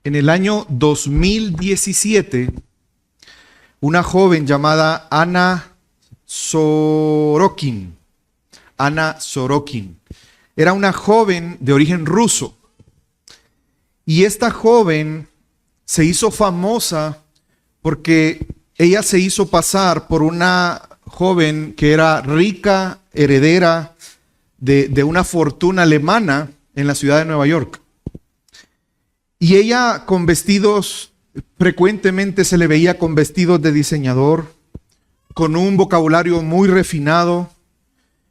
En el año 2017, una joven llamada Anna Sorokin, era una joven de origen ruso. Y esta joven se hizo famosa porque ella se hizo pasar por una joven que era rica, heredera de una fortuna alemana en la ciudad de Nueva York. Y ella con vestidos, frecuentemente se le veía con vestidos de diseñador, con un vocabulario muy refinado,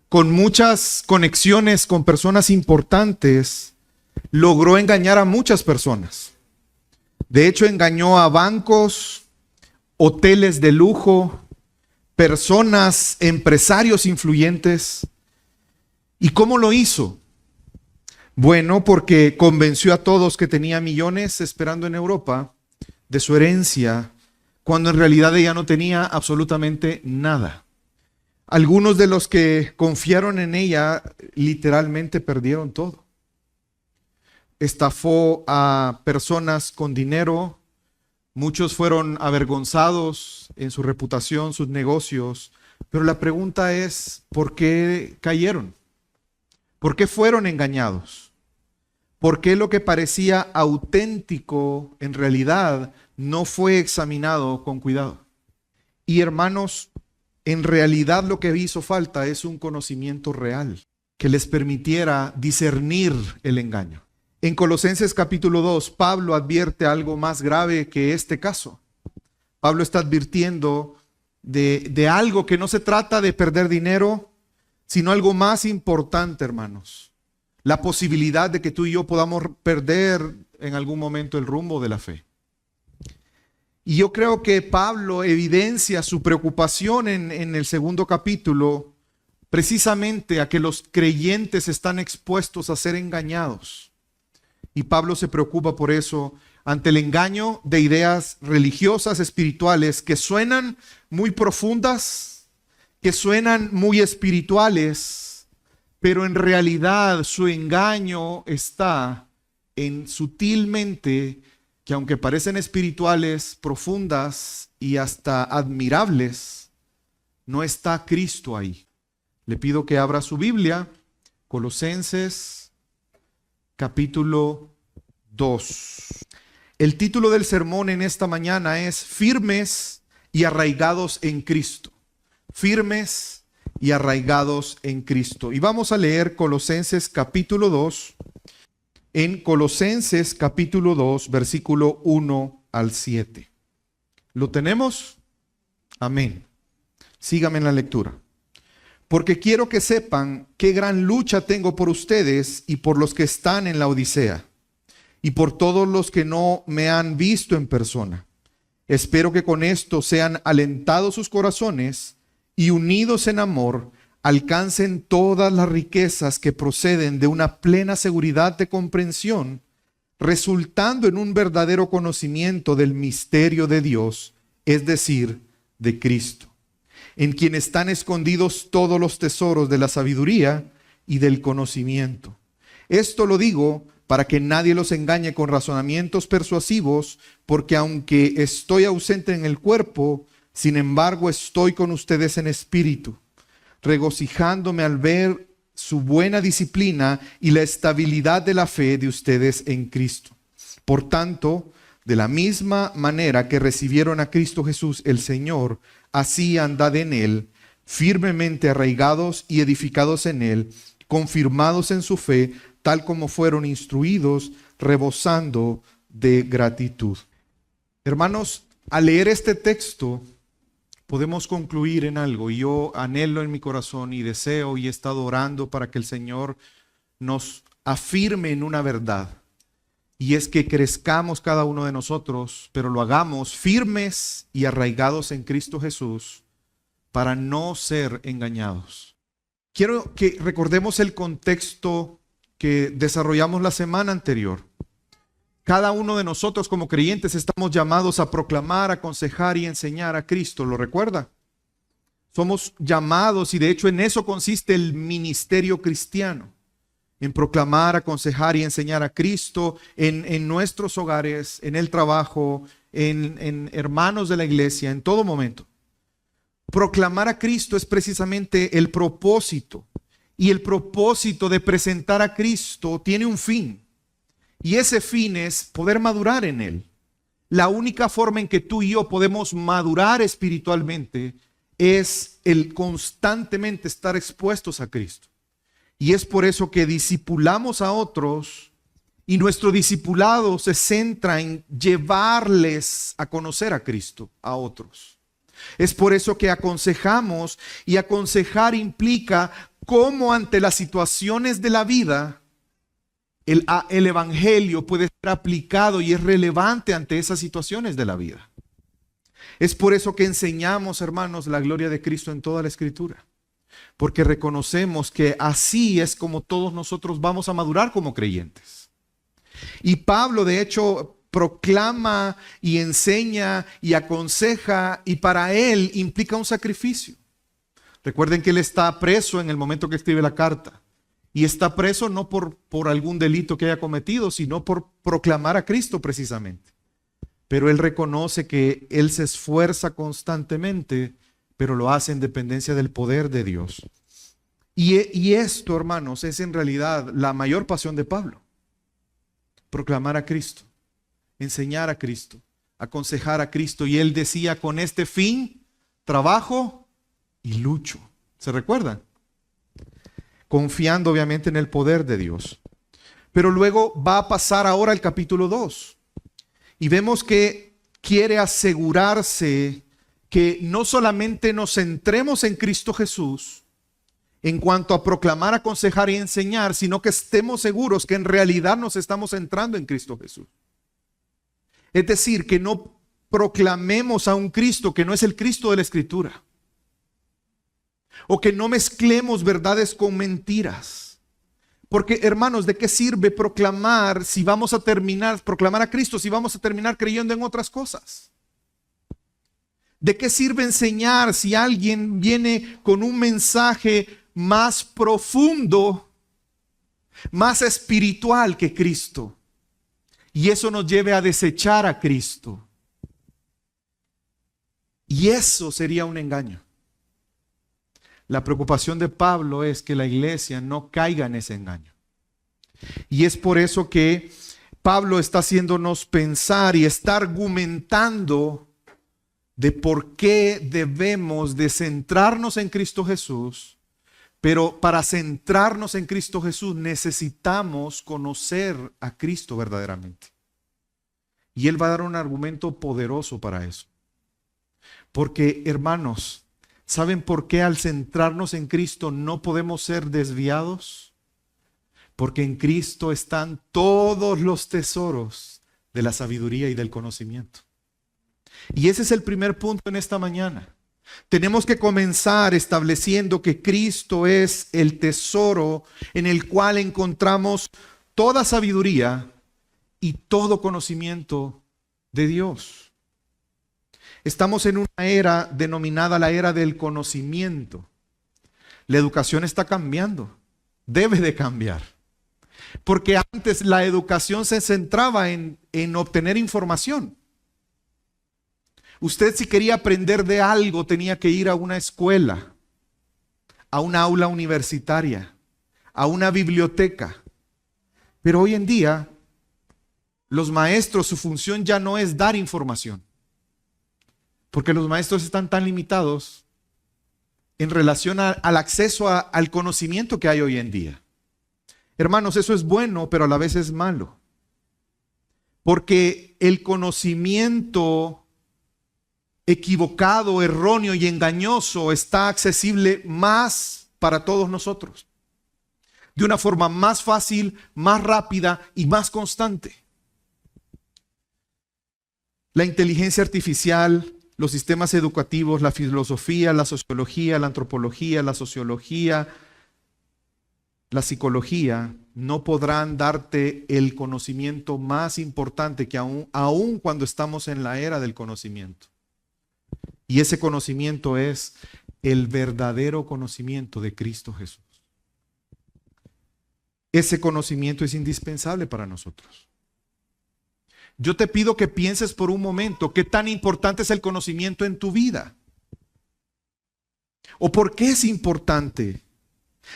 con muchas conexiones con personas importantes, logró engañar a muchas personas. De hecho, engañó a bancos, hoteles de lujo, personas, empresarios influyentes. ¿Y cómo lo hizo? Bueno, porque convenció a todos que tenía millones esperando en Europa de su herencia, cuando en realidad ella no tenía absolutamente nada. Algunos de los que confiaron en ella literalmente perdieron todo. Estafó a personas con dinero, muchos fueron avergonzados en su reputación, sus negocios, pero la pregunta es, ¿por qué cayeron? ¿Por qué fueron engañados? ¿Por qué lo que parecía auténtico en realidad no fue examinado con cuidado? Y hermanos, en realidad lo que hizo falta es un conocimiento real que les permitiera discernir el engaño. En Colosenses capítulo 2, Pablo advierte algo más grave que este caso. Pablo está advirtiendo de algo que no se trata de perder dinero, sino algo más importante, hermanos. La posibilidad de que tú y yo podamos perder en algún momento el rumbo de la fe. Y yo creo que Pablo evidencia su preocupación en el segundo capítulo, precisamente a que los creyentes están expuestos a ser engañados. Y Pablo se preocupa por eso ante el engaño de ideas religiosas, espirituales, que suenan muy profundas, que suenan muy espirituales, pero en realidad su engaño está en sutilmente que aunque parecen espirituales, profundas y hasta admirables, no está Cristo ahí. Le pido que abra su Biblia, Colosenses capítulo 2. El título del sermón en esta mañana es Firmes y arraigados en Cristo. Firmes y arraigados en Cristo. Y vamos a leer Colosenses capítulo 2, en Colosenses capítulo 2, versículo 1 al 7. ¿Lo tenemos? Amén. Sígame en la lectura. Porque quiero que sepan qué gran lucha tengo por ustedes y por los que están en la Odisea, y por todos los que no me han visto en persona. Espero que con esto sean alentados sus corazones y unidos en amor, alcancen todas las riquezas que proceden de una plena seguridad de comprensión, resultando en un verdadero conocimiento del misterio de Dios, es decir, de Cristo, en quien están escondidos todos los tesoros de la sabiduría y del conocimiento. Esto lo digo para que nadie los engañe con razonamientos persuasivos, porque aunque estoy ausente en el cuerpo, sin embargo, estoy con ustedes en espíritu, regocijándome al ver su buena disciplina y la estabilidad de la fe de ustedes en Cristo. Por tanto, de la misma manera que recibieron a Cristo Jesús el Señor, así andad en Él, firmemente arraigados y edificados en Él, confirmados en su fe, tal como fueron instruidos, rebosando de gratitud. Hermanos, al leer este texto, podemos concluir en algo, y yo anhelo en mi corazón y deseo y he estado orando para que el Señor nos afirme en una verdad, y es que crezcamos cada uno de nosotros, pero lo hagamos firmes y arraigados en Cristo Jesús para no ser engañados. Quiero que recordemos el contexto que desarrollamos la semana anterior. Cada uno de nosotros como creyentes estamos llamados a proclamar, aconsejar y enseñar a Cristo. ¿Lo recuerda? Somos llamados y de hecho en eso consiste el ministerio cristiano. en proclamar, aconsejar y enseñar a Cristo en nuestros hogares, en el trabajo, en hermanos de la iglesia, en todo momento. Proclamar a Cristo es precisamente el propósito. Y el propósito de presentar a Cristo tiene un fin. Y ese fin es poder madurar en Él. La única forma en que tú y yo podemos madurar espiritualmente es el constantemente estar expuestos a Cristo. Y es por eso que discipulamos a otros y nuestro discipulado se centra en llevarles a conocer a Cristo a otros. Es por eso que aconsejamos, y aconsejar implica cómo ante las situaciones de la vida el evangelio puede ser aplicado y es relevante ante esas situaciones de la vida. Es por eso que enseñamos, hermanos, la gloria de Cristo en toda la Escritura. Porque reconocemos que así es como todos nosotros vamos a madurar como creyentes. Y Pablo, de hecho, proclama y enseña y aconseja, y para él implica un sacrificio. Recuerden que él está preso en el momento que escribe la carta. Y está preso no por algún delito que haya cometido, sino por proclamar a Cristo precisamente. Pero él reconoce que él se esfuerza constantemente, pero lo hace en dependencia del poder de Dios. Y esto, hermanos, es en realidad la mayor pasión de Pablo. Proclamar a Cristo, enseñar a Cristo, aconsejar a Cristo. Y él decía, con este fin, trabajo y lucho. ¿Se recuerdan? Confiando obviamente en el poder de Dios. Pero luego va a pasar ahora al capítulo 2. Y vemos que quiere asegurarse que no solamente nos centremos en Cristo Jesús en cuanto a proclamar, aconsejar y enseñar, sino que estemos seguros que en realidad nos estamos centrando en Cristo Jesús. Es decir, que no proclamemos a un Cristo que no es el Cristo de la Escritura. O que no mezclemos verdades con mentiras. Porque, hermanos, ¿de qué sirve proclamar a Cristo si vamos a terminar creyendo en otras cosas? ¿De qué sirve enseñar si alguien viene con un mensaje más profundo, más espiritual que Cristo? Y eso nos lleve a desechar a Cristo. Y eso sería un engaño. La preocupación de Pablo es que la iglesia no caiga en ese engaño. Y es por eso que Pablo está haciéndonos pensar y está argumentando de por qué debemos de centrarnos en Cristo Jesús. Pero para centrarnos en Cristo Jesús necesitamos conocer a Cristo verdaderamente. Y él va a dar un argumento poderoso para eso. Porque, hermanos, ¿saben por qué al centrarnos en Cristo no podemos ser desviados? Porque en Cristo están todos los tesoros de la sabiduría y del conocimiento. Y ese es el primer punto en esta mañana. Tenemos que comenzar estableciendo que Cristo es el tesoro en el cual encontramos toda sabiduría y todo conocimiento de Dios. Estamos en una era denominada la era del conocimiento. La educación está cambiando, debe de cambiar. Porque antes la educación se centraba en obtener información. Usted, si quería aprender de algo, tenía que ir a una escuela, a una aula universitaria, a una biblioteca. Pero hoy en día, los maestros, su función ya no es dar información. Porque los maestros están tan limitados en relación al acceso al conocimiento que hay hoy en día. Hermanos, eso es bueno, pero a la vez es malo. Porque el conocimiento equivocado, erróneo y engañoso está accesible más para todos nosotros. De una forma más fácil, más rápida y más constante. La inteligencia artificial, los sistemas educativos, la filosofía, la sociología, la antropología, la sociología, la psicología, no podrán darte el conocimiento más importante que aún cuando estamos en la era del conocimiento. Y ese conocimiento es el verdadero conocimiento de Cristo Jesús. ese conocimiento es indispensable para nosotros. Yo te pido que pienses por un momento qué tan importante es el conocimiento en tu vida. ¿O por qué es importante?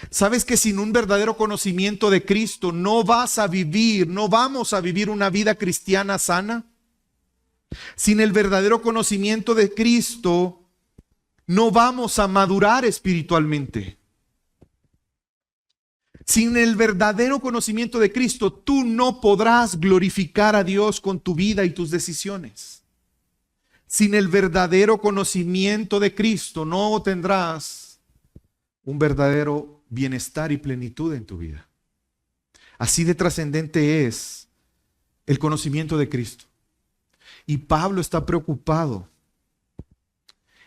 ¿Sabes que sin un verdadero conocimiento de Cristo no vamos a vivir una vida cristiana sana? Sin el verdadero conocimiento de Cristo no vamos a madurar espiritualmente. Sin el verdadero conocimiento de Cristo, tú no podrás glorificar a Dios con tu vida y tus decisiones. Sin el verdadero conocimiento de Cristo, no tendrás un verdadero bienestar y plenitud en tu vida. Así de trascendente es el conocimiento de Cristo. Y Pablo está preocupado.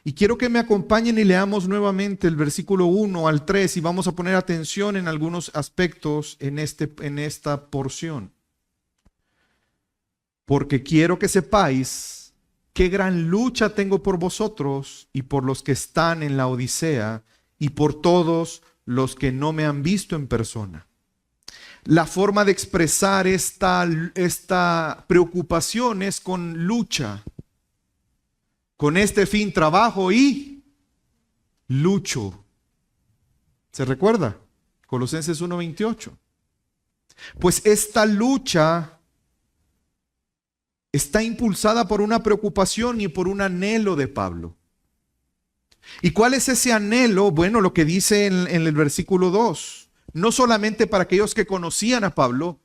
Y quiero que me acompañen y leamos nuevamente el versículo 1 al 3 y vamos a poner atención en algunos aspectos en esta porción. Porque quiero que sepáis qué gran lucha tengo por vosotros y por los que están en la Odisea y por todos los que no me han visto en persona. La forma de expresar esta preocupación es con lucha. Con este fin trabajo y lucho. ¿Se recuerda? Colosenses 1:28. Pues esta lucha está impulsada por una preocupación y por un anhelo de Pablo. ¿Y cuál es ese anhelo? Bueno, lo que dice en el versículo 2. No solamente para aquellos que conocían a Pablo,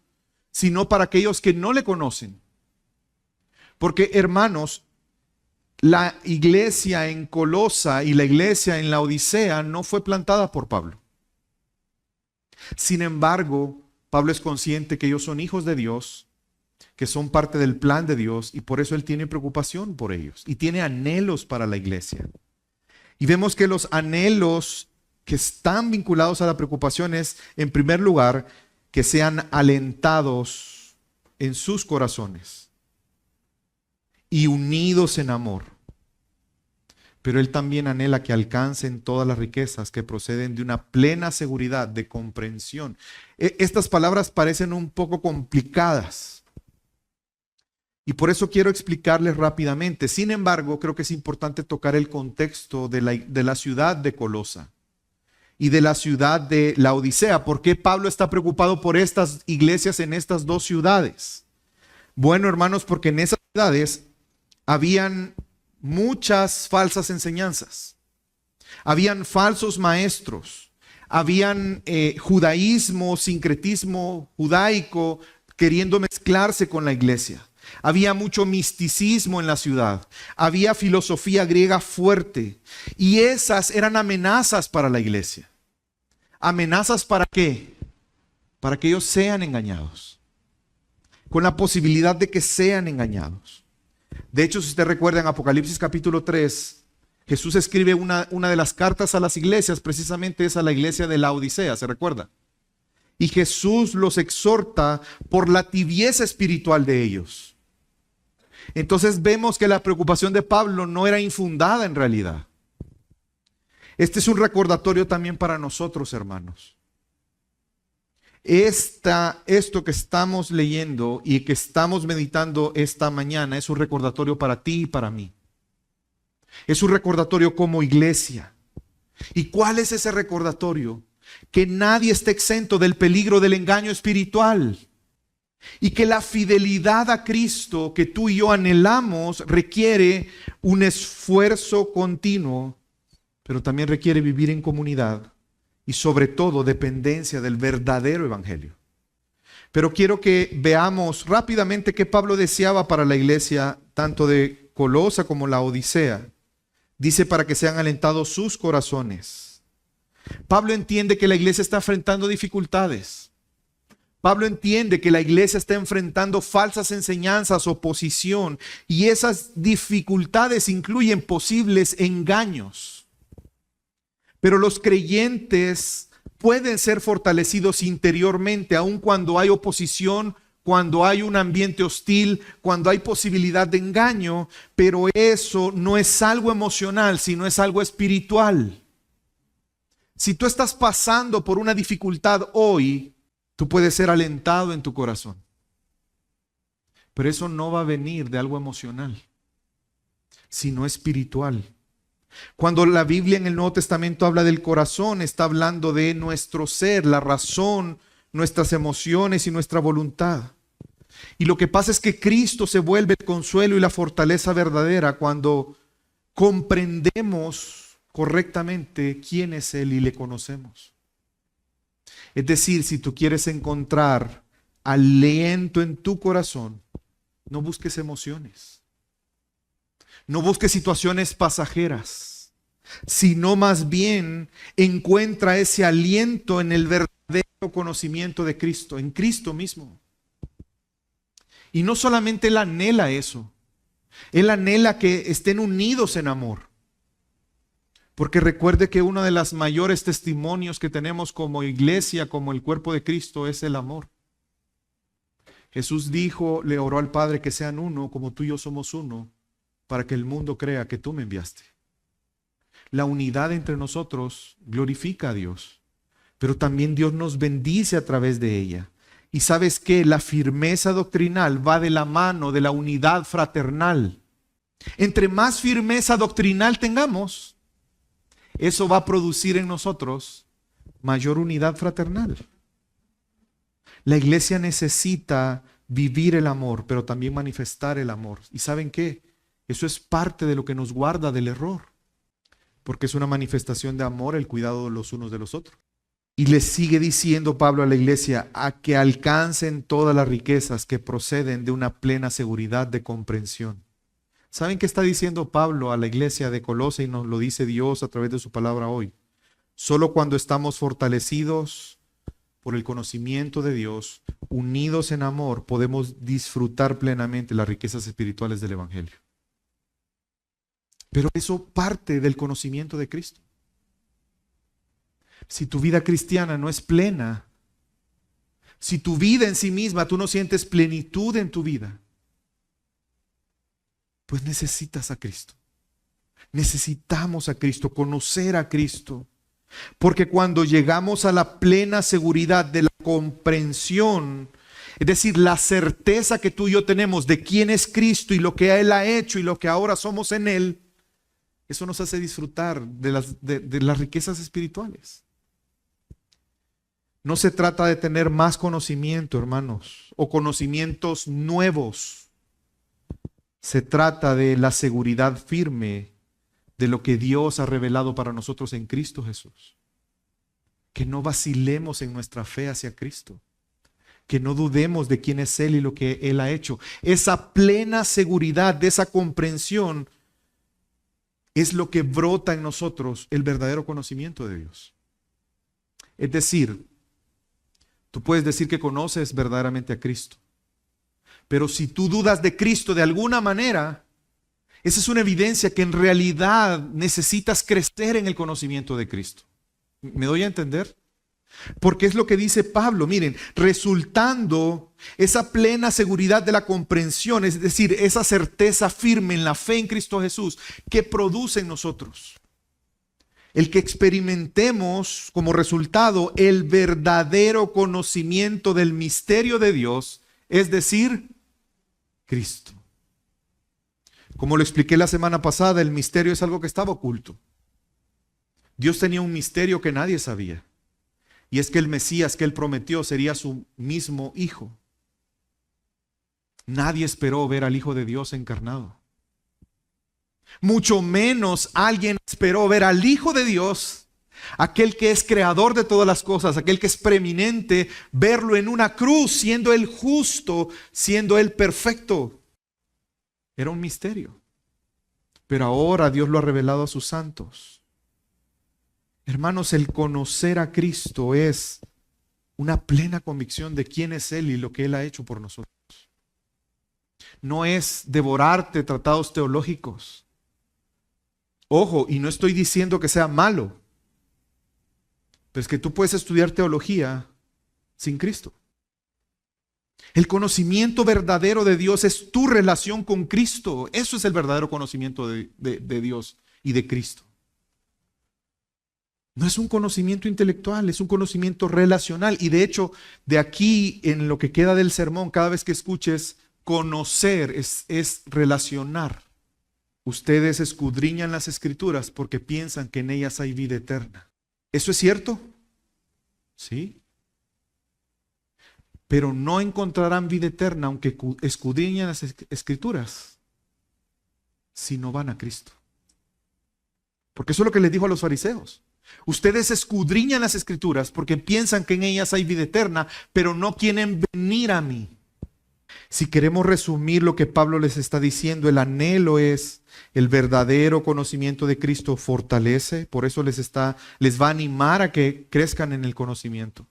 sino para aquellos que no le conocen. Porque, hermanos, la iglesia en Colosa y la iglesia en la Odisea no fue plantada por Pablo. Sin embargo, Pablo es consciente que ellos son hijos de Dios, que son parte del plan de Dios y por eso él tiene preocupación por ellos y tiene anhelos para la iglesia. Y vemos que los anhelos que están vinculados a la preocupación es, en primer lugar, que sean alentados en sus corazones y unidos en amor. Pero él también anhela que alcancen todas las riquezas que proceden de una plena seguridad de comprensión. Estas palabras parecen un poco complicadas y por eso quiero explicarles rápidamente. Sin embargo, creo que es importante tocar el contexto de la ciudad de Colosa y de la ciudad de la Odisea. ¿Por qué Pablo está preocupado por estas iglesias en estas dos ciudades? Bueno, hermanos, porque en esas ciudades habían muchas falsas enseñanzas. Habían falsos maestros. Habían judaísmo, sincretismo judaico queriendo mezclarse con la iglesia. Había mucho misticismo en la ciudad. Había filosofía griega fuerte. Y esas eran amenazas para la iglesia. ¿Amenazas para qué? Para que ellos sean engañados. Con la posibilidad de que sean engañados. De hecho, si usted recuerda en Apocalipsis capítulo 3, Jesús escribe una de las cartas a las iglesias, precisamente es a la iglesia de la Odisea, ¿se recuerda? Y Jesús los exhorta por la tibieza espiritual de ellos. Entonces vemos que la preocupación de Pablo no era infundada en realidad. Este es un recordatorio también para nosotros, hermanos. Esto que estamos leyendo y que estamos meditando esta mañana es un recordatorio para ti y para mí. Es un recordatorio como iglesia. ¿Y cuál es ese recordatorio? Que nadie esté exento del peligro del engaño espiritual. Y que la fidelidad a Cristo que tú y yo anhelamos requiere un esfuerzo continuo, pero también requiere vivir en comunidad. Y sobre todo dependencia del verdadero evangelio. Pero quiero que veamos rápidamente qué Pablo deseaba para la iglesia, tanto de Colosa como la Odisea. Dice para que sean alentados sus corazones. Pablo entiende que la iglesia está enfrentando dificultades. Pablo entiende que la iglesia está enfrentando falsas enseñanzas, oposición, y esas dificultades incluyen posibles engaños. Pero los creyentes pueden ser fortalecidos interiormente, aun cuando hay oposición, cuando hay un ambiente hostil, cuando hay posibilidad de engaño, pero eso no es algo emocional, sino es algo espiritual. Si tú estás pasando por una dificultad hoy, Tú puedes ser alentado en tu corazón. Pero eso no va a venir de algo emocional, sino espiritual. Cuando la Biblia en el Nuevo Testamento habla del corazón, está hablando de nuestro ser, la razón, nuestras emociones y nuestra voluntad. Y lo que pasa es que Cristo se vuelve el consuelo y la fortaleza verdadera cuando comprendemos correctamente quién es Él y le conocemos. Es decir, si tú quieres encontrar aliento en tu corazón, no busques emociones. No busques situaciones pasajeras, sino más bien encuentra ese aliento en el verdadero conocimiento de Cristo, en Cristo mismo. Y no solamente Él anhela eso, Él anhela que estén unidos en amor. Porque recuerde que uno de los mayores testimonios que tenemos como iglesia, como el cuerpo de Cristo, es el amor. Jesús dijo, le oró al Padre que sean uno, como tú y yo somos uno, para que el mundo crea que tú me enviaste. La unidad entre nosotros glorifica a Dios, pero también Dios nos bendice a través de ella. Y sabes que la firmeza doctrinal va de la mano de la unidad fraternal. Entre más firmeza doctrinal tengamos, eso va a producir en nosotros mayor unidad fraternal. La iglesia necesita vivir el amor, pero también manifestar el amor. ¿Y saben qué? Eso es parte de lo que nos guarda del error, porque es una manifestación de amor el cuidado de los unos de los otros. Y le sigue diciendo Pablo a la iglesia a que alcancen todas las riquezas que proceden de una plena seguridad de comprensión. ¿Saben qué está diciendo Pablo a la iglesia de Colosas y nos lo dice Dios a través de su palabra hoy? Solo cuando estamos fortalecidos por el conocimiento de Dios, unidos en amor, podemos disfrutar plenamente las riquezas espirituales del Evangelio. Pero eso parte del conocimiento de Cristo. Si tu vida cristiana no es plena, si tu vida en sí misma, tú no sientes plenitud en tu vida, pues necesitas a Cristo. Necesitamos a Cristo, conocer a Cristo. Porque cuando llegamos a la plena seguridad de la comprensión, es decir, la certeza que tú y yo tenemos de quién es Cristo y lo que Él ha hecho y lo que ahora somos en Él, eso nos hace disfrutar de las riquezas espirituales. No se trata de tener más conocimiento, hermanos, o conocimientos nuevos. Se trata de la seguridad firme de lo que Dios ha revelado para nosotros en Cristo Jesús. Que no vacilemos en nuestra fe hacia Cristo. Que no dudemos de quién es Él y lo que Él ha hecho. Esa plena seguridad de esa comprensión es lo que brota en nosotros el verdadero conocimiento de Dios. Es decir, tú puedes decir que conoces verdaderamente a Cristo. Pero si tú dudas de Cristo de alguna manera, esa es una evidencia que en realidad necesitas crecer en el conocimiento de Cristo. ¿Me doy a entender? Porque es lo que dice Pablo, miren, resultando esa plena seguridad de la comprensión, es decir, esa certeza firme en la fe en Cristo Jesús, que produce en nosotros el que experimentemos como resultado el verdadero conocimiento del misterio de Dios, es decir, Cristo. Como lo expliqué la semana pasada, el misterio es algo que estaba oculto. Dios tenía un misterio que nadie sabía. Y es que el Mesías que Él prometió sería su mismo Hijo. Nadie esperó ver al Hijo de Dios encarnado. Mucho menos alguien esperó ver al Hijo de Dios, aquel que es creador de todas las cosas, aquel que es preeminente, verlo en una cruz, siendo Él justo, siendo Él perfecto. Era un misterio. Pero ahora Dios lo ha revelado a sus santos. Hermanos, el conocer a Cristo es una plena convicción de quién es Él y lo que Él ha hecho por nosotros. No es devorarte tratados teológicos. Ojo, y no estoy diciendo que sea malo, pero es que tú puedes estudiar teología sin Cristo. El conocimiento verdadero de Dios es tu relación con Cristo. Eso es el verdadero conocimiento de Dios y de Cristo. No es un conocimiento intelectual, es un conocimiento relacional. Y de hecho, de aquí en lo que queda del sermón, cada vez que escuches, conocer es relacionar. Ustedes escudriñan las Escrituras porque piensan que en ellas hay vida eterna. ¿Eso es cierto? Sí. Pero no encontrarán vida eterna aunque escudriñen las Escrituras si no van a Cristo. Porque eso es lo que les dijo a los fariseos. Ustedes escudriñan las Escrituras porque piensan que en ellas hay vida eterna, pero no quieren venir a mí. Si queremos resumir lo que Pablo les está diciendo, el anhelo es el verdadero conocimiento de Cristo fortalece, por eso les va a animar a que crezcan en el conocimiento.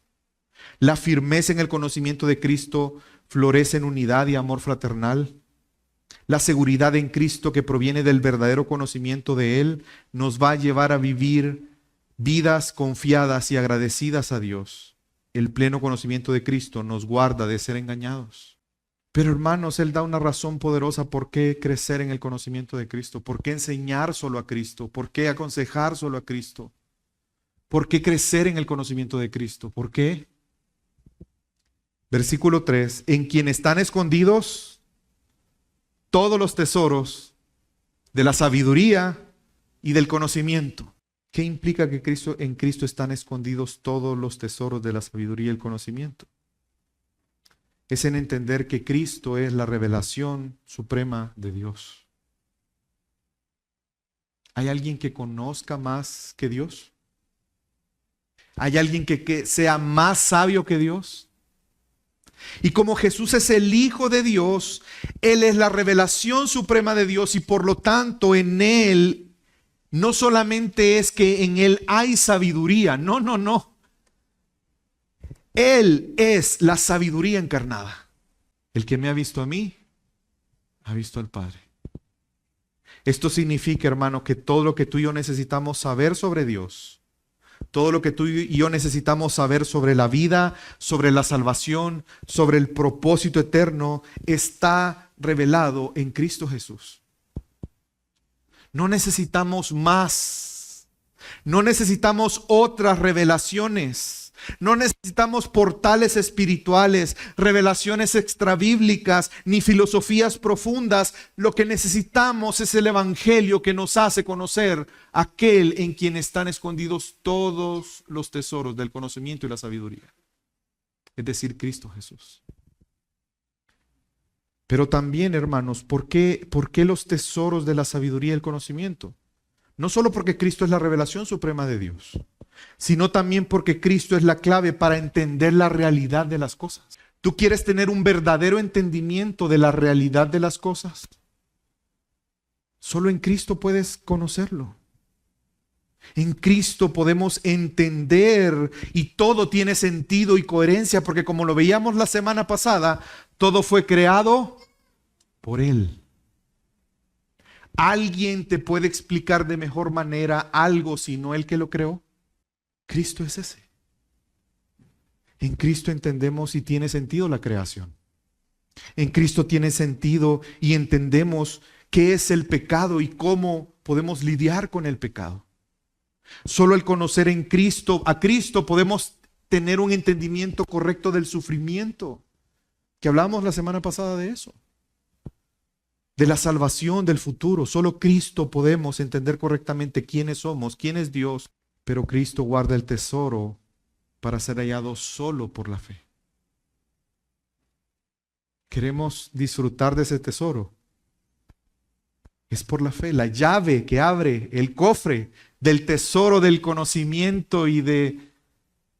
La firmeza en el conocimiento de Cristo florece en unidad y amor fraternal. La seguridad en Cristo que proviene del verdadero conocimiento de Él nos va a llevar a vivir vidas confiadas y agradecidas a Dios. El pleno conocimiento de Cristo nos guarda de ser engañados. Pero hermanos, Él da una razón poderosa por qué crecer en el conocimiento de Cristo, por qué enseñar solo a Cristo, por qué aconsejar solo a Cristo, por qué crecer en el conocimiento de Cristo, ¿por qué? Versículo 3, en quien están escondidos todos los tesoros de la sabiduría y del conocimiento. ¿Qué implica que en Cristo están escondidos todos los tesoros de la sabiduría y el conocimiento? Es en entender que Cristo es la revelación suprema de Dios. ¿Hay alguien que conozca más que Dios? ¿Hay alguien que sea más sabio que Dios? Y como Jesús es el Hijo de Dios, Él es la revelación suprema de Dios y por lo tanto en Él no solamente es que en Él hay sabiduría, no. Él es la sabiduría encarnada. El que me ha visto a mí, ha visto al Padre. Esto significa, hermano, que todo lo que tú y yo necesitamos saber sobre Dios, todo lo que tú y yo necesitamos saber sobre la vida, sobre la salvación, sobre el propósito eterno, está revelado en Cristo Jesús. No necesitamos más. No necesitamos otras revelaciones. No necesitamos portales espirituales, revelaciones extrabíblicas, ni filosofías profundas. Lo que necesitamos es el Evangelio que nos hace conocer a aquel en quien están escondidos todos los tesoros del conocimiento y la sabiduría. Es decir, Cristo Jesús. Pero también, hermanos, ¿por qué los tesoros de la sabiduría y el conocimiento? No solo porque Cristo es la revelación suprema de Dios, sino también porque Cristo es la clave para entender la realidad de las cosas. ¿Tú quieres tener un verdadero entendimiento de la realidad de las cosas? Solo en Cristo puedes conocerlo. En Cristo podemos entender y todo tiene sentido y coherencia porque como lo veíamos la semana pasada, todo fue creado por Él. ¿Alguien te puede explicar de mejor manera algo sino el que lo creó? Cristo es ese. En Cristo entendemos y tiene sentido la creación. En Cristo tiene sentido y entendemos qué es el pecado y cómo podemos lidiar con el pecado. Solo al conocer a Cristo podemos tener un entendimiento correcto del sufrimiento, que hablamos la semana pasada de eso. De la salvación, del futuro. Solo Cristo podemos entender correctamente quiénes somos, quién es Dios. Pero Cristo guarda el tesoro para ser hallado solo por la fe. ¿Queremos disfrutar de ese tesoro? Es por la fe. La llave que abre el cofre del tesoro del conocimiento y de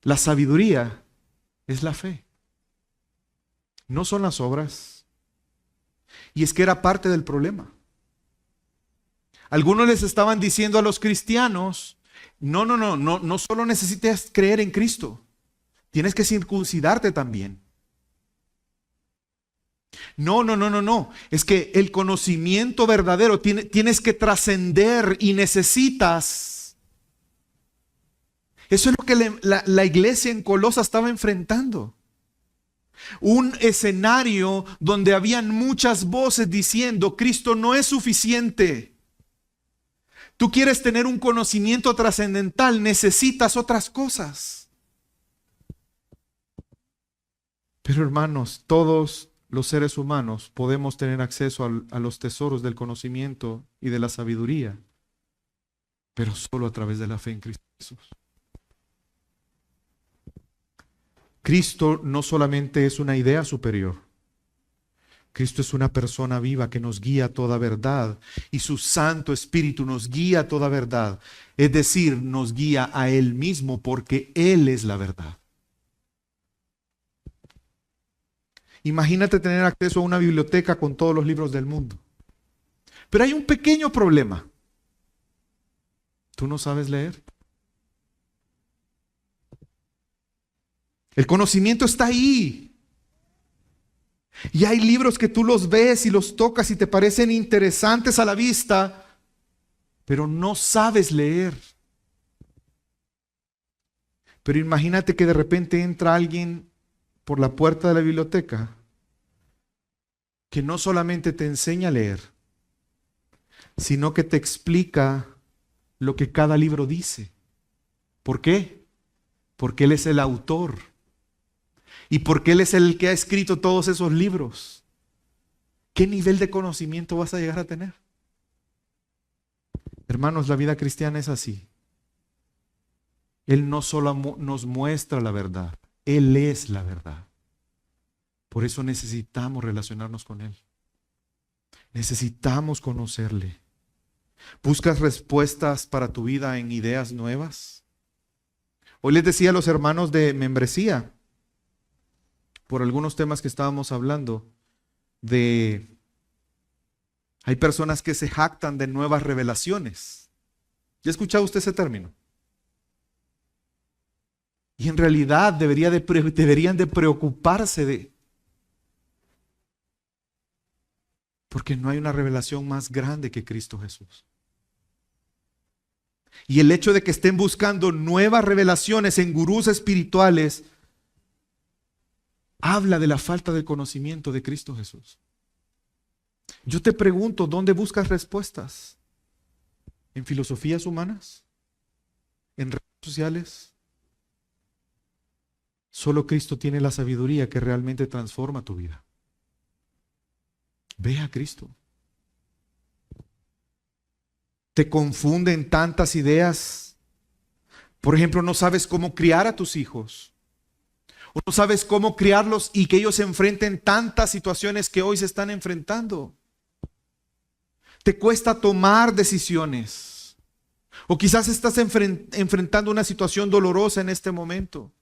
la sabiduría es la fe. No son las obras. Y es que era parte del problema. Algunos les estaban diciendo a los cristianos, no solo necesitas creer en Cristo, tienes que circuncidarte también. No, es que el conocimiento verdadero tienes que trascender y necesitas. Eso es lo que la iglesia en Colosa estaba enfrentando. Un escenario donde habían muchas voces diciendo, Cristo no es suficiente. Tú quieres tener un conocimiento trascendental, necesitas otras cosas. Pero hermanos, todos los seres humanos podemos tener acceso a los tesoros del conocimiento y de la sabiduría, pero solo a través de la fe en Cristo Jesús. Cristo no solamente es una idea superior, Cristo es una persona viva que nos guía a toda verdad y su Santo Espíritu nos guía a toda verdad, es decir, nos guía a Él mismo porque Él es la verdad. Imagínate tener acceso a una biblioteca con todos los libros del mundo. Pero hay un pequeño problema. ¿Tú no sabes leer? El conocimiento está ahí. Y hay libros que tú los ves y los tocas y te parecen interesantes a la vista, pero no sabes leer. Pero imagínate que de repente entra alguien por la puerta de la biblioteca que no solamente te enseña a leer, sino que te explica lo que cada libro dice. ¿Por qué? Porque Él es el autor y porque Él es el que ha escrito todos esos libros. ¿Qué nivel de conocimiento vas a llegar a tener? Hermanos, la vida cristiana es así. Él no solo nos muestra la verdad, Él es la verdad. Por eso necesitamos relacionarnos con Él. Necesitamos conocerle. ¿Buscas respuestas para tu vida en ideas nuevas? Hoy les decía a los hermanos de membresía, por algunos temas que estábamos hablando, hay personas que se jactan de nuevas revelaciones. ¿Ya ha escuchado usted ese término? Y en realidad deberían de preocuparse porque no hay una revelación más grande que Cristo Jesús. Y el hecho de que estén buscando nuevas revelaciones en gurús espirituales habla de la falta de conocimiento de Cristo Jesús. Yo te pregunto, ¿dónde buscas respuestas? ¿En filosofías humanas? ¿En redes sociales? Solo Cristo tiene la sabiduría que realmente transforma tu vida. Ve a Cristo. Te confunden tantas ideas. Por ejemplo, no sabes cómo criar a tus hijos. O no sabes cómo criarlos y que ellos se enfrenten tantas situaciones que hoy se están enfrentando. Te cuesta tomar decisiones. O quizás estás enfrentando una situación dolorosa en este momento.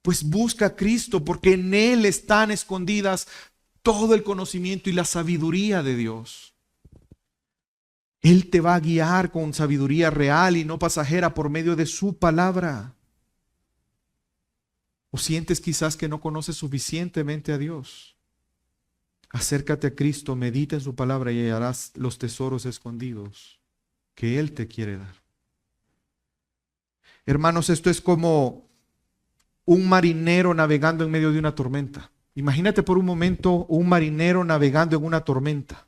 Pues busca a Cristo porque en Él están escondidas todo el conocimiento y la sabiduría de Dios. Él te va a guiar con sabiduría real y no pasajera por medio de su palabra. ¿O sientes quizás que no conoces suficientemente a Dios? Acércate a Cristo, medita en su palabra y hallarás los tesoros escondidos que Él te quiere dar. Hermanos, esto es como un marinero navegando en medio de una tormenta. Imagínate por un momento un marinero navegando en una tormenta.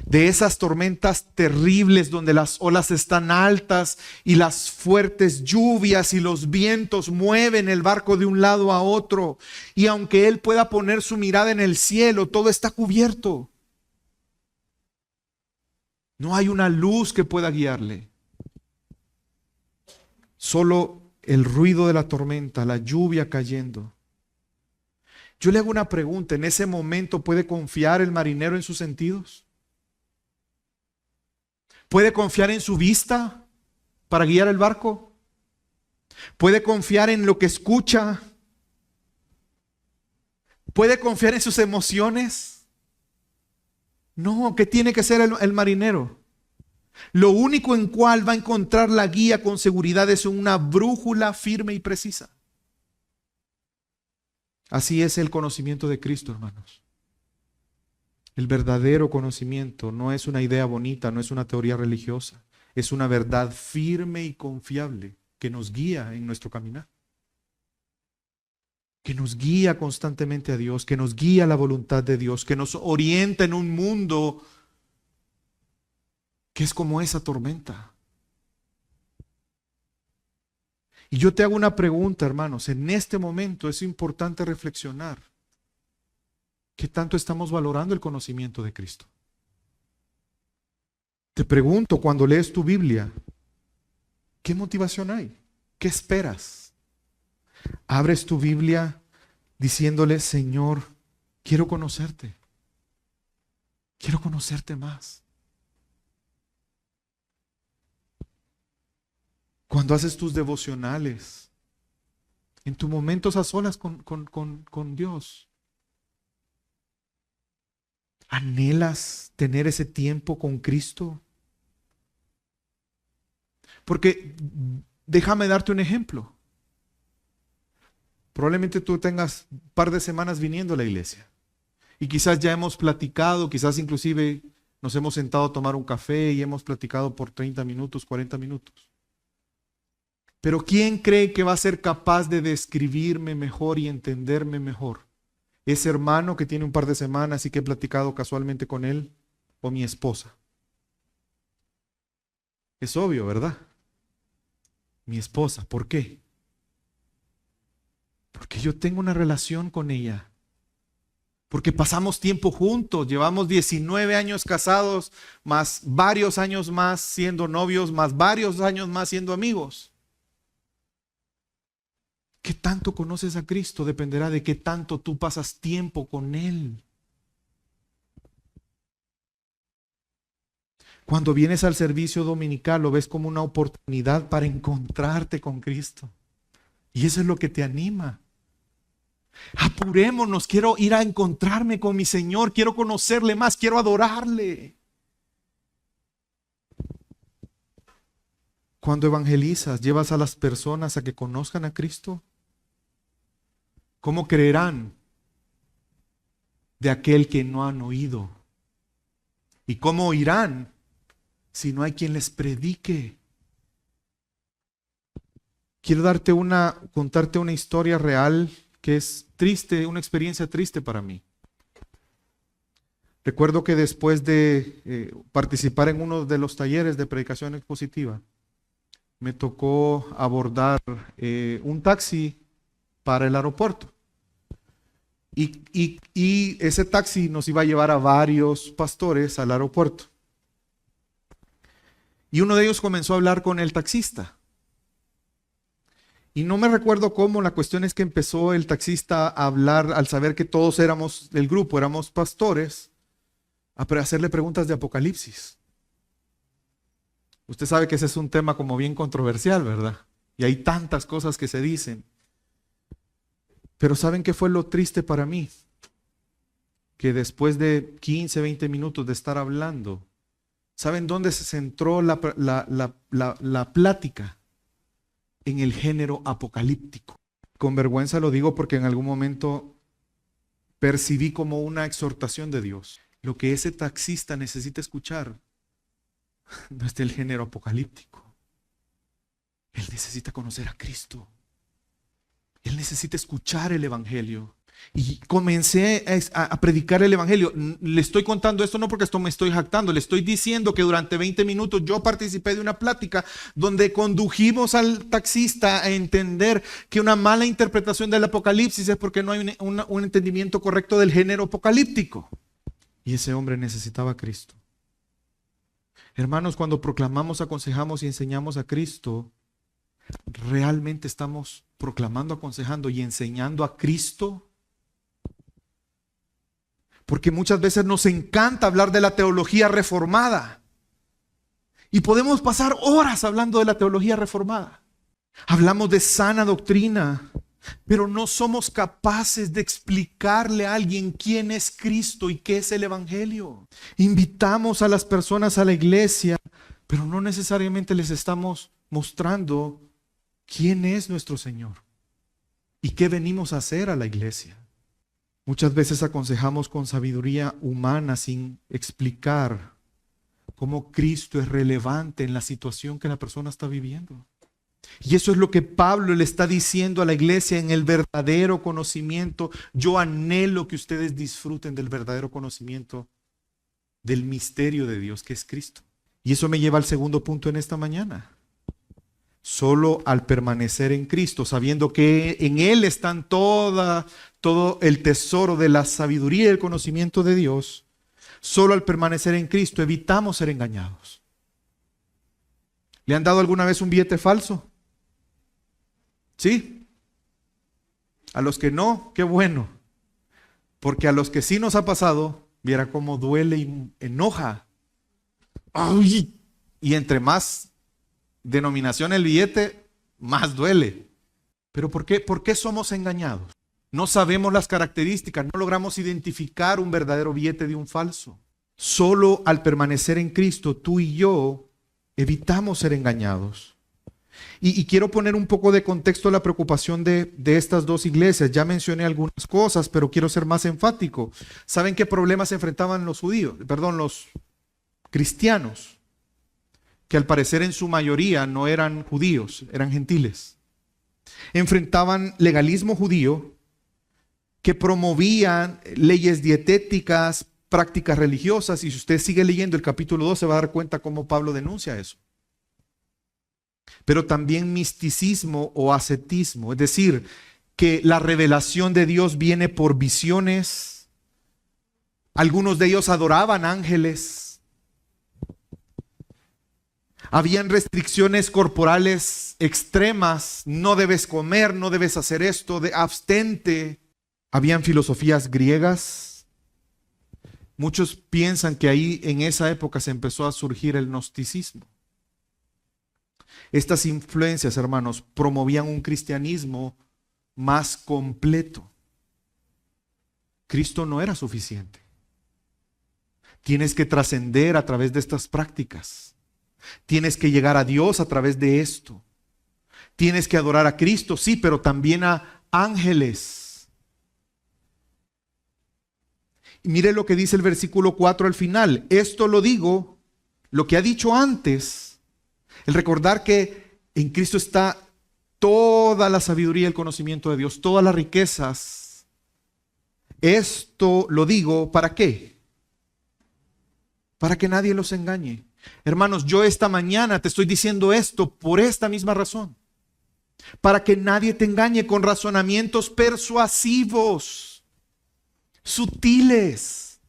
De esas tormentas terribles donde las olas están altas y las fuertes lluvias y los vientos mueven el barco de un lado a otro. Y aunque él pueda poner su mirada en el cielo, todo está cubierto. No hay una luz que pueda guiarle. Solo el ruido de la tormenta, la lluvia cayendo. Yo le hago una pregunta, ¿en ese momento puede confiar el marinero en sus sentidos? ¿Puede confiar en su vista para guiar el barco? ¿Puede confiar en lo que escucha? ¿Puede confiar en sus emociones? No, ¿qué tiene que ser el marinero? Lo único en cual va a encontrar la guía con seguridad es una brújula firme y precisa. Así es el conocimiento de Cristo, hermanos. El verdadero conocimiento no es una idea bonita, no es una teoría religiosa. Es una verdad firme y confiable que nos guía en nuestro caminar. Que nos guía constantemente a Dios, que nos guía a la voluntad de Dios, que nos orienta en un mundo que es como esa tormenta. Y yo te hago una pregunta, hermanos. En este momento es importante reflexionar. ¿Qué tanto estamos valorando el conocimiento de Cristo? Te pregunto, cuando lees tu Biblia, ¿qué motivación hay? ¿Qué esperas? Abres tu Biblia diciéndole, Señor, quiero conocerte. Quiero conocerte más. Cuando haces tus devocionales, en tus momentos a solas con Dios, ¿anhelas tener ese tiempo con Cristo? Porque déjame darte un ejemplo. Probablemente tú tengas un par de semanas viniendo a la iglesia y quizás ya hemos platicado, quizás inclusive nos hemos sentado a tomar un café y hemos platicado por 30 minutos, 40 minutos. Pero ¿quién cree que va a ser capaz de describirme mejor y entenderme mejor? ¿Ese hermano que tiene un par de semanas y que he platicado casualmente con él o mi esposa? Es obvio, ¿verdad? Mi esposa. ¿Por qué? Porque yo tengo una relación con ella. Porque pasamos tiempo juntos. Llevamos 19 años casados, más varios años más siendo novios, más varios años más siendo amigos. ¿Qué tanto conoces a Cristo? Dependerá de qué tanto tú pasas tiempo con Él. Cuando vienes al servicio dominical lo ves como una oportunidad para encontrarte con Cristo. Y eso es lo que te anima. Apurémonos, quiero ir a encontrarme con mi Señor, quiero conocerle más, quiero adorarle. Cuando evangelizas, llevas a las personas a que conozcan a Cristo, ¿cómo creerán de aquel que no han oído? ¿Y cómo oirán si no hay quien les predique? Quiero contarte una historia real que es triste, una experiencia triste para mí. Recuerdo que después de participar en uno de los talleres de predicación expositiva, me tocó abordar un taxi para el aeropuerto. Y ese taxi nos iba a llevar a varios pastores al aeropuerto. Y uno de ellos comenzó a hablar con el taxista. Y no me recuerdo cómo, la cuestión es que empezó el taxista a hablar, al saber que todos éramos del grupo, éramos pastores, a hacerle preguntas de Apocalipsis. Usted sabe que ese es un tema como bien controversial, ¿verdad? Y hay tantas cosas que se dicen. Pero ¿saben qué fue lo triste para mí? Que después de 15, 20 minutos de estar hablando, ¿saben dónde se centró la plática? En el género apocalíptico. Con vergüenza lo digo porque en algún momento percibí como una exhortación de Dios. Lo que ese taxista necesita escuchar no es del género apocalíptico. Él necesita conocer a Cristo. Él necesita escuchar el evangelio. Y comencé a predicar el evangelio. Le estoy contando esto no porque esto me estoy jactando, le estoy diciendo que durante 20 minutos yo participé de una plática donde condujimos al taxista a entender que una mala interpretación del Apocalipsis es porque no hay un entendimiento correcto del género apocalíptico. Y ese hombre necesitaba a Cristo. Hermanos, cuando proclamamos, aconsejamos y enseñamos a Cristo, ¿realmente estamos proclamando, aconsejando y enseñando a Cristo? Porque muchas veces nos encanta hablar de la teología reformada. Y podemos pasar horas hablando de la teología reformada. Hablamos de sana doctrina, pero no somos capaces de explicarle a alguien quién es Cristo y qué es el Evangelio. Invitamos a las personas a la iglesia, pero no necesariamente les estamos mostrando quién es nuestro Señor y qué venimos a hacer a la iglesia. Muchas veces aconsejamos con sabiduría humana sin explicar cómo Cristo es relevante en la situación que la persona está viviendo. Y eso es lo que Pablo le está diciendo a la iglesia en el verdadero conocimiento. Yo anhelo que ustedes disfruten del verdadero conocimiento del misterio de Dios que es Cristo. Y eso me lleva al segundo punto en esta mañana. Solo al permanecer en Cristo, sabiendo que en Él están todo el tesoro de la sabiduría y el conocimiento de Dios, solo al permanecer en Cristo evitamos ser engañados. ¿Le han dado alguna vez un billete falso? ¿Sí? A los que no, qué bueno. Porque a los que sí nos ha pasado, viera cómo duele y enoja. ¡Ay! Y entre más denominación el billete, más duele. ¿Pero por qué? ¿Por qué somos engañados? No sabemos las características, no logramos identificar un verdadero billete de un falso. Solo al permanecer en Cristo, tú y yo evitamos ser engañados. Y quiero poner un poco de contexto a la preocupación de estas dos iglesias. Ya mencioné algunas cosas, pero quiero ser más enfático. ¿Saben qué problemas se enfrentaban los cristianos? Que al parecer en su mayoría no eran judíos, eran gentiles. Enfrentaban legalismo judío, que promovían leyes dietéticas, prácticas religiosas, y si usted sigue leyendo el capítulo 2 se va a dar cuenta cómo Pablo denuncia eso. Pero también misticismo o ascetismo, es decir, que la revelación de Dios viene por visiones. Algunos de ellos adoraban ángeles. Habían restricciones corporales extremas, no debes comer, no debes hacer esto, abstente. Habían filosofías griegas. Muchos piensan que ahí en esa época se empezó a surgir el gnosticismo. Estas influencias, hermanos, promovían un cristianismo más completo. Cristo no era suficiente. Tienes que trascender a través de estas prácticas. Tienes que llegar a Dios a través de esto. Tienes que adorar a Cristo, sí, pero también a ángeles. Y mire lo que dice el versículo 4 al final. Esto lo digo, lo que ha dicho antes, el recordar que en Cristo está toda la sabiduría y el conocimiento de Dios, todas las riquezas. Esto lo digo, ¿para qué? Para que nadie los engañe. Hermanos, yo esta mañana te estoy diciendo esto por esta misma razón. Para que nadie te engañe con razonamientos persuasivos, sutiles,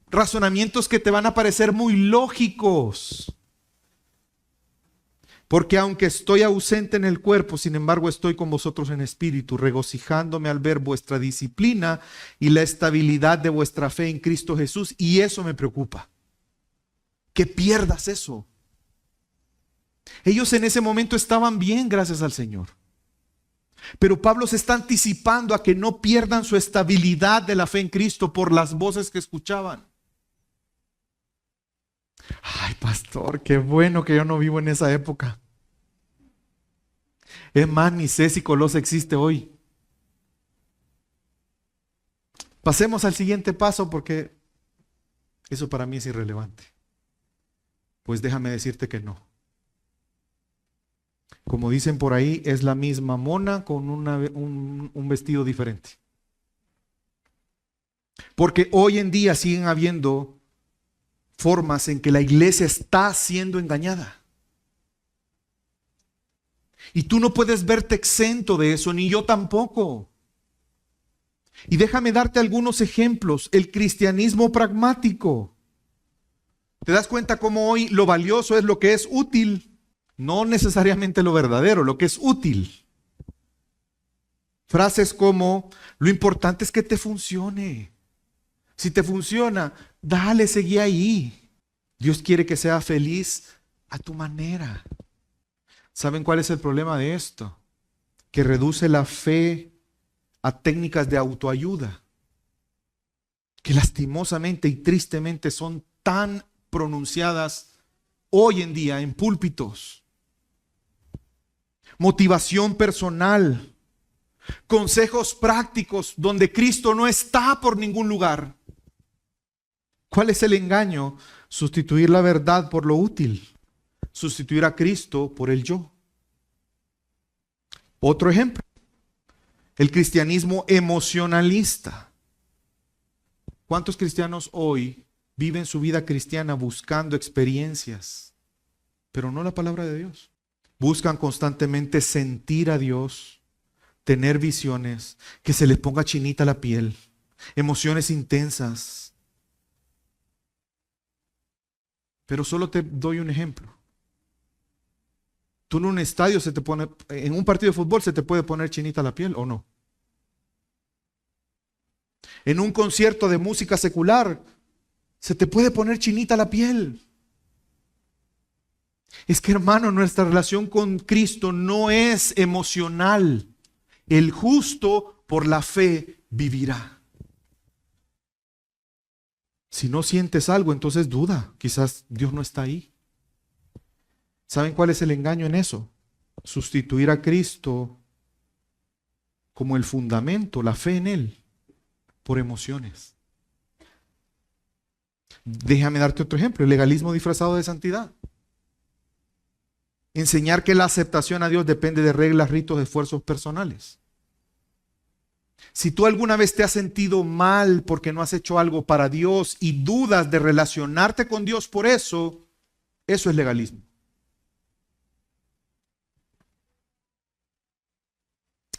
razonamientos que te van a parecer muy lógicos. Porque aunque estoy ausente en el cuerpo, sin embargo estoy con vosotros en espíritu, regocijándome al ver vuestra disciplina y la estabilidad de vuestra fe en Cristo Jesús. Y eso me preocupa. Que pierdas eso. Ellos en ese momento estaban bien, gracias al Señor. Pero Pablo se está anticipando a que no pierdan su estabilidad de la fe en Cristo por las voces que escuchaban. Ay, pastor, qué bueno que yo no vivo en esa época. Es más, ni sé si Colosas existe hoy. Pasemos al siguiente paso porque eso para mí es irrelevante. Pues déjame decirte que no. Como dicen por ahí, es la misma mona con un vestido diferente. Porque hoy en día siguen habiendo formas en que la iglesia está siendo engañada. Y tú no puedes verte exento de eso, ni yo tampoco. Y déjame darte algunos ejemplos. El cristianismo pragmático. ¿Te das cuenta cómo hoy lo valioso es lo que es útil? No necesariamente lo verdadero, lo que es útil. Frases como, lo importante es que te funcione. Si te funciona, dale, seguí ahí. Dios quiere que seas feliz a tu manera. ¿Saben cuál es el problema de esto? Que reduce la fe a técnicas de autoayuda, que lastimosamente y tristemente son tan pronunciadas hoy en día en púlpitos. Motivación personal, consejos prácticos donde Cristo no está por ningún lugar. ¿Cuál es el engaño? Sustituir la verdad por lo útil. Sustituir a Cristo por el yo. Otro ejemplo, el cristianismo emocionalista. ¿Cuántos cristianos hoy viven su vida cristiana buscando experiencias, pero no la palabra de Dios. Buscan constantemente sentir a Dios, tener visiones, que se les ponga chinita la piel, emociones intensas. Pero solo te doy un ejemplo. Tú en un estadio en un partido de fútbol se te puede poner chinita la piel, ¿o no? En un concierto de música secular se te puede poner chinita la piel. Es que, hermano, nuestra relación con Cristo no es emocional. El justo por la fe vivirá. Si no sientes algo, entonces duda. Quizás Dios no está ahí. ¿Saben cuál es el engaño en eso? Sustituir a Cristo como el fundamento, la fe en Él, por emociones. Déjame darte otro ejemplo, el legalismo disfrazado de santidad. Enseñar que la aceptación a Dios depende de reglas, ritos, esfuerzos personales. Si tú alguna vez te has sentido mal porque no has hecho algo para Dios y dudas de relacionarte con Dios por eso, eso es legalismo.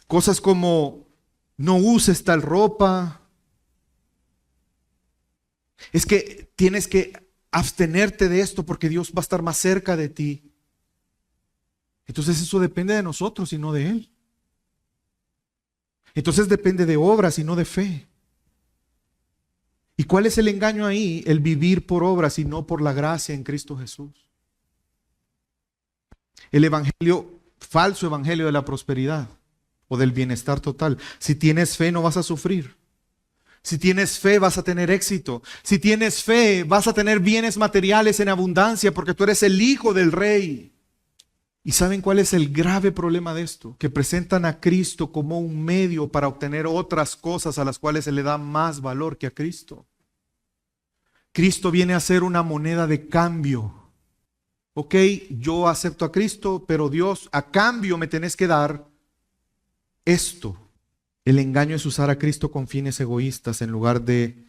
Cosas como no uses tal ropa. Es que tienes que abstenerte de esto porque Dios va a estar más cerca de ti. Entonces eso depende de nosotros y no de Él. Entonces depende de obras y no de fe. ¿Y cuál es el engaño ahí? El vivir por obras y no por la gracia en Cristo Jesús. El evangelio, falso evangelio de la prosperidad o del bienestar total. Si tienes fe no vas a sufrir. Si tienes fe vas a tener éxito. Si tienes fe vas a tener bienes materiales en abundancia porque tú eres el hijo del rey. ¿Y saben cuál es el grave problema de esto? Que presentan a Cristo como un medio para obtener otras cosas a las cuales se le da más valor que a Cristo. Cristo viene a ser una moneda de cambio. Ok, yo acepto a Cristo, pero Dios, a cambio me tenés que dar esto. El engaño es usar a Cristo con fines egoístas en lugar de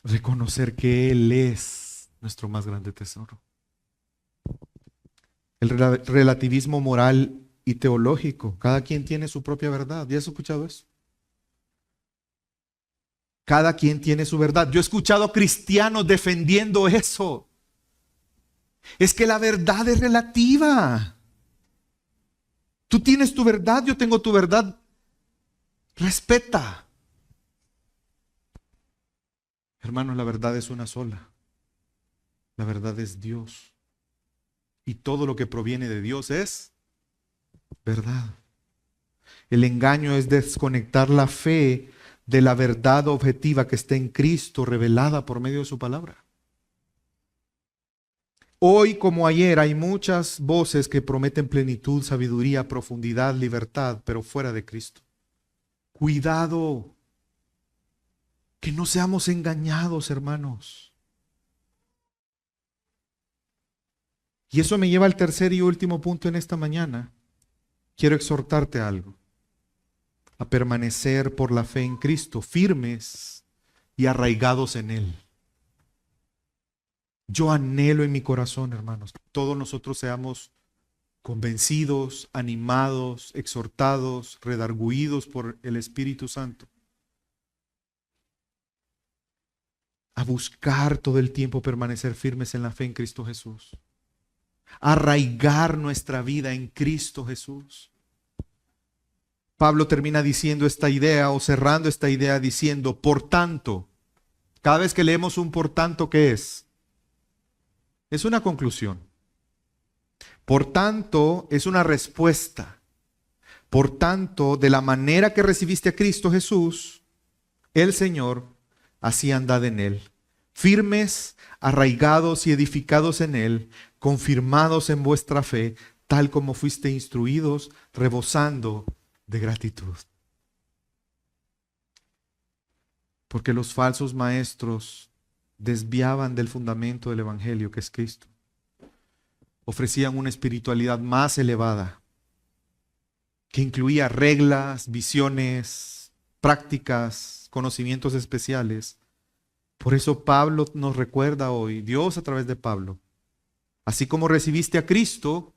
reconocer que Él es nuestro más grande tesoro. El relativismo moral y teológico. Cada quien tiene su propia verdad. ¿Ya has escuchado eso? Cada quien tiene su verdad. Yo he escuchado cristianos defendiendo eso. Es que la verdad es relativa. Tú tienes tu verdad, yo tengo tu verdad. Respeta. Hermanos, la verdad es una sola. La verdad es Dios. Y todo lo que proviene de Dios es verdad. El engaño es desconectar la fe de la verdad objetiva que está en Cristo, revelada por medio de su palabra. Hoy como ayer hay muchas voces que prometen plenitud, sabiduría, profundidad, libertad, pero fuera de Cristo. Cuidado, que no seamos engañados, hermanos. Y eso me lleva al tercer y último punto en esta mañana. Quiero exhortarte a algo. A permanecer por la fe en Cristo, firmes y arraigados en Él. Yo anhelo en mi corazón, hermanos, que todos nosotros seamos convencidos, animados, exhortados, redargüidos por el Espíritu Santo. A buscar todo el tiempo permanecer firmes en la fe en Cristo Jesús. Arraigar nuestra vida en Cristo Jesús. Pablo termina diciendo esta idea o cerrando esta idea diciendo, por tanto, cada vez que leemos un por tanto, ¿qué es? Es una conclusión. Por tanto, es una respuesta. Por tanto, de la manera que recibiste a Cristo Jesús, el Señor, así andad en Él. Firmes, arraigados y edificados en Él, confirmados en vuestra fe, tal como fuiste instruidos, rebosando de gratitud. Porque los falsos maestros desviaban del fundamento del Evangelio, que es Cristo. Ofrecían una espiritualidad más elevada, que incluía reglas, visiones, prácticas, conocimientos especiales, Por eso Pablo nos recuerda hoy, Dios a través de Pablo, así como recibiste a Cristo,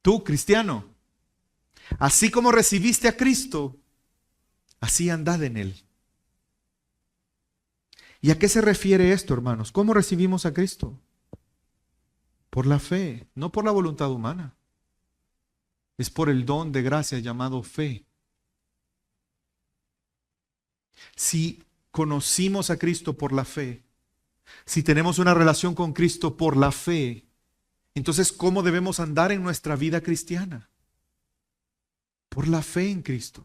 tú cristiano, así como recibiste a Cristo, así andad en Él. ¿Y a qué se refiere esto, hermanos? ¿Cómo recibimos a Cristo? Por la fe, no por la voluntad humana. Es por el don de gracia llamado fe. Si conocimos a Cristo por la fe, si tenemos una relación con Cristo por la fe, entonces ¿cómo debemos andar en nuestra vida cristiana? Por la fe en Cristo.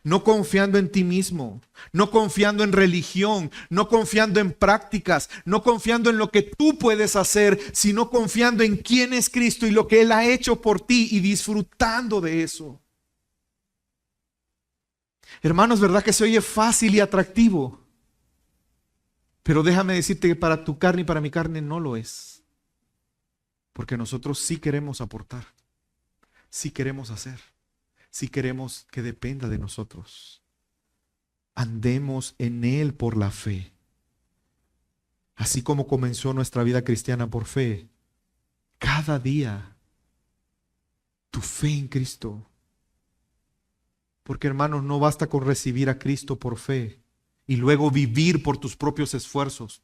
No confiando en ti mismo, no confiando en religión, no confiando en prácticas, no confiando en lo que tú puedes hacer, sino confiando en quién es Cristo y lo que Él ha hecho por ti y disfrutando de eso. Hermanos, ¿verdad que se oye fácil y atractivo? Pero déjame decirte que para tu carne y para mi carne no lo es. Porque nosotros sí queremos aportar, sí queremos hacer, sí queremos que dependa de nosotros. Andemos en Él por la fe. Así como comenzó nuestra vida cristiana por fe, cada día tu fe en Cristo. Porque hermanos, no basta con recibir a Cristo por fe y luego vivir por tus propios esfuerzos.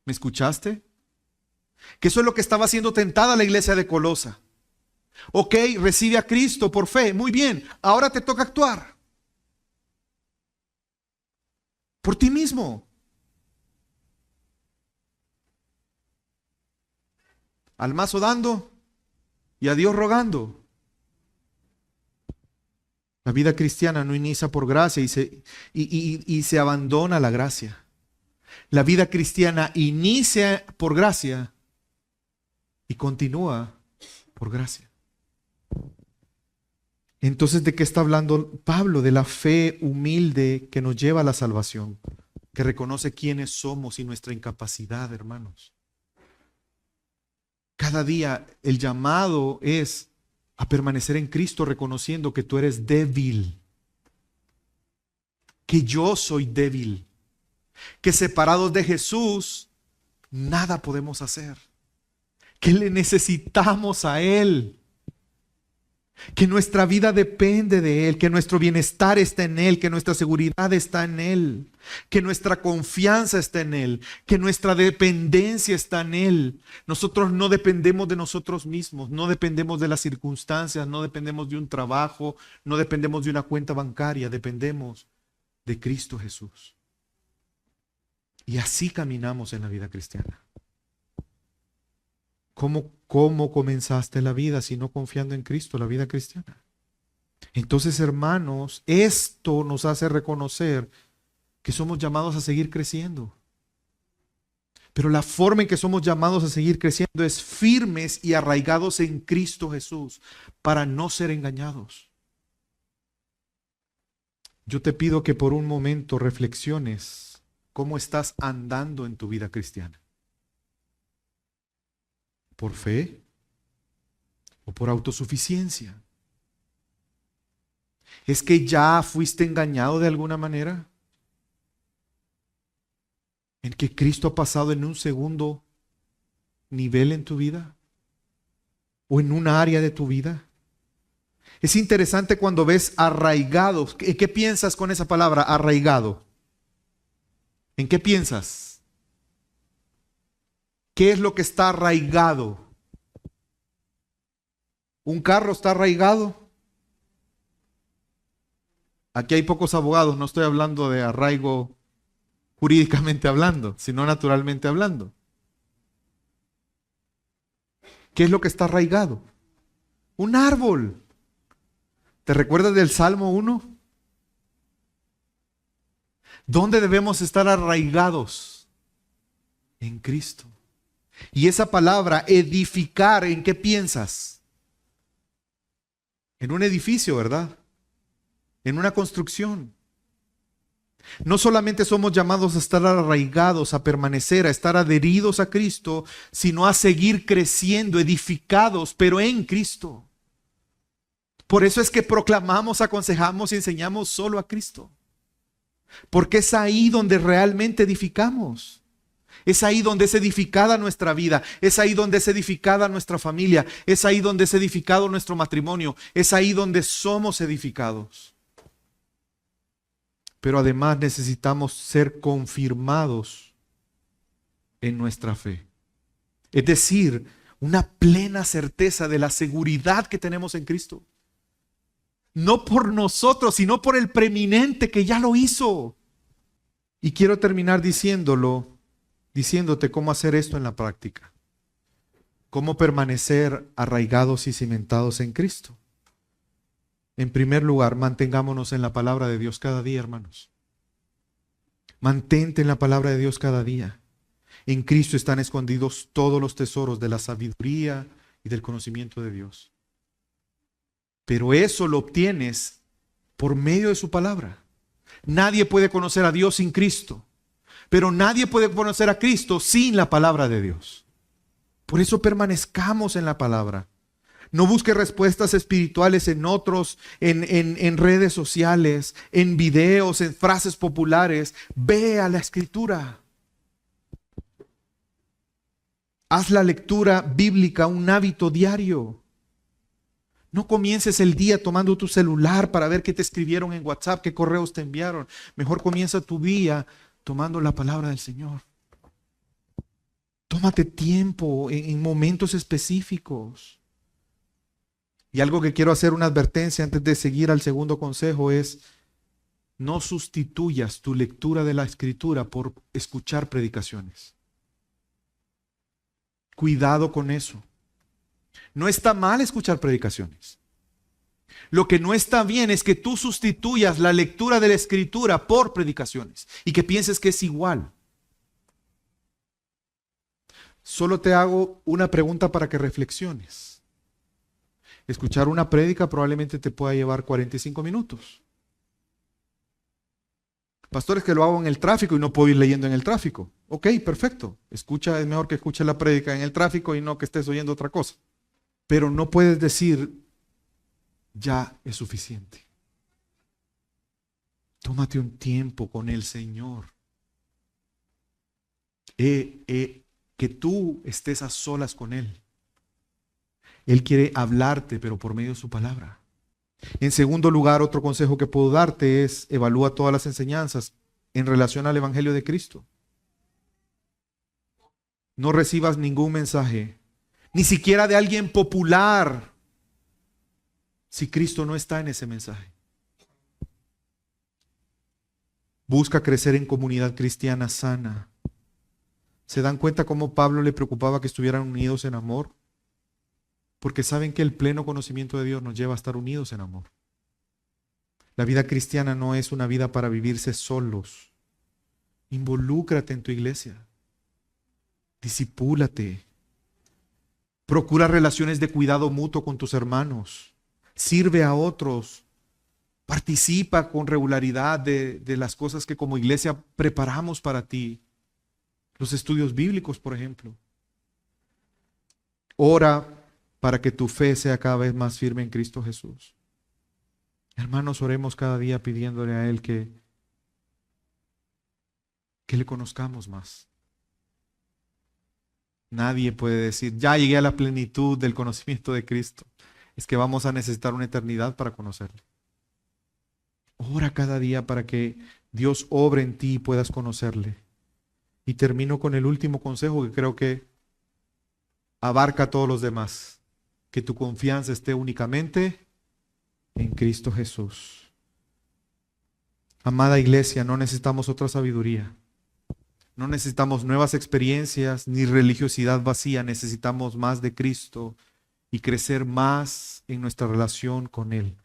¿Me escuchaste? Que eso es lo que estaba siendo tentada la iglesia de Colosa. Ok, recibe a Cristo por fe, muy bien, ahora te toca actuar. Por ti mismo. Al mazo dando y a Dios rogando. La vida cristiana no inicia por gracia y se abandona la gracia. La vida cristiana inicia por gracia y continúa por gracia. Entonces, ¿de qué está hablando Pablo? De la fe humilde que nos lleva a la salvación, que reconoce quiénes somos y nuestra incapacidad, hermanos. Cada día el llamado es a permanecer en Cristo reconociendo que tú eres débil, que yo soy débil, que separados de Jesús nada podemos hacer, que le necesitamos a Él, que nuestra vida depende de Él, que nuestro bienestar está en Él, que nuestra seguridad está en Él, que nuestra confianza está en Él, que nuestra dependencia está en Él. Nosotros no dependemos de nosotros mismos, no dependemos de las circunstancias, no dependemos de un trabajo, no dependemos de una cuenta bancaria, dependemos de Cristo Jesús. Y así caminamos en la vida cristiana. ¿Cómo comenzaste la vida si no confiando en Cristo, la vida cristiana? Entonces, hermanos, esto nos hace reconocer que somos llamados a seguir creciendo. Pero la forma en que somos llamados a seguir creciendo es firmes y arraigados en Cristo Jesús para no ser engañados. Yo te pido que por un momento reflexiones cómo estás andando en tu vida cristiana. ¿Por fe o por autosuficiencia? ¿Es que ya fuiste engañado de alguna manera? ¿En que Cristo ha pasado en un segundo nivel en tu vida? ¿O en un área de tu vida? Es interesante cuando ves arraigado. ¿Qué piensas con esa palabra, arraigado? ¿En qué piensas? ¿Qué es lo que está arraigado? ¿Un carro está arraigado? Aquí hay pocos abogados, no estoy hablando de arraigo jurídicamente hablando, sino naturalmente hablando. ¿Qué es lo que está arraigado? Un árbol. ¿Te recuerdas del Salmo 1? ¿Dónde debemos estar arraigados? En Cristo. Y esa palabra, edificar, ¿en qué piensas? En un edificio, ¿verdad? En una construcción. No solamente somos llamados a estar arraigados, a permanecer, a estar adheridos a Cristo, sino a seguir creciendo, edificados, pero en Cristo. Por eso es que proclamamos, aconsejamos y enseñamos solo a Cristo. Porque es ahí donde realmente edificamos. Es ahí donde es edificada nuestra vida, es ahí donde es edificada nuestra familia, es ahí donde es edificado nuestro matrimonio, es ahí donde somos edificados. Pero además necesitamos ser confirmados en nuestra fe. Es decir, una plena certeza de la seguridad que tenemos en Cristo. No por nosotros, sino por el preeminente que ya lo hizo. Y quiero terminar diciéndote cómo hacer esto en la práctica. Cómo permanecer arraigados y cimentados en Cristo. En primer lugar, mantengámonos en la palabra de Dios cada día, hermanos. Mantente en la palabra de Dios cada día. En Cristo están escondidos todos los tesoros de la sabiduría y del conocimiento de Dios. Pero eso lo obtienes por medio de su palabra. Nadie puede conocer a Dios sin Cristo. Pero nadie puede conocer a Cristo sin la palabra de Dios. Por eso permanezcamos en la palabra. No busque respuestas espirituales en otros, en redes sociales, en videos, en frases populares. Ve a la Escritura. Haz la lectura bíblica un hábito diario. No comiences el día tomando tu celular para ver qué te escribieron en WhatsApp, qué correos te enviaron. Mejor comienza tu día tomando la palabra del Señor. Tómate tiempo en momentos específicos. Y algo que quiero hacer una advertencia antes de seguir al segundo consejo es: no sustituyas tu lectura de la Escritura por escuchar predicaciones. Cuidado con eso. No está mal escuchar predicaciones. Lo que no está bien es que tú sustituyas la lectura de la Escritura por predicaciones y que pienses que es igual. Solo te hago una pregunta para que reflexiones. Escuchar una prédica probablemente te pueda llevar 45 minutos. Pastor, es que lo hago en el tráfico y no puedo ir leyendo en el tráfico. Ok, perfecto. Es mejor que escuches la prédica en el tráfico y no que estés oyendo otra cosa. Pero no puedes decir, ya es suficiente. Tómate un tiempo con el Señor. Que tú estés a solas con Él. Él quiere hablarte, pero por medio de su palabra. En segundo lugar, otro consejo que puedo darte es: evalúa todas las enseñanzas en relación al Evangelio de Cristo. No recibas ningún mensaje, ni siquiera de alguien popular, si Cristo no está en ese mensaje. Busca crecer en comunidad cristiana sana. ¿Se dan cuenta cómo Pablo le preocupaba que estuvieran unidos en amor? Porque saben que el pleno conocimiento de Dios nos lleva a estar unidos en amor. La vida cristiana no es una vida para vivirse solos. Involúcrate en tu iglesia. Discipúlate. Procura relaciones de cuidado mutuo con tus hermanos. Sirve a otros. Participa con regularidad de las cosas que como iglesia preparamos para ti. Los estudios bíblicos, por ejemplo. Ora para que tu fe sea cada vez más firme en Cristo Jesús. Hermanos, oremos cada día pidiéndole a Él que le conozcamos más. Nadie puede decir, ya llegué a la plenitud del conocimiento de Cristo. Es que vamos a necesitar una eternidad para conocerle. Ora cada día para que Dios obre en ti y puedas conocerle. Y termino con el último consejo que creo que abarca a todos los demás. Que tu confianza esté únicamente en Cristo Jesús. Amada iglesia, no necesitamos otra sabiduría. No necesitamos nuevas experiencias ni religiosidad vacía. Necesitamos más de Cristo y crecer más en nuestra relación con Él.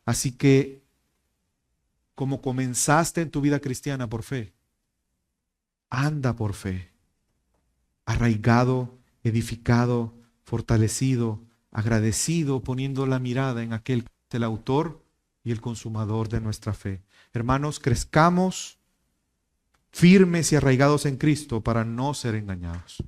Así que, como comenzaste en tu vida cristiana por fe, anda por fe, arraigado, edificado, fortalecido, agradecido, poniendo la mirada en aquel que es el autor y el consumador de nuestra fe. Hermanos, crezcamos firmes y arraigados en Cristo para no ser engañados.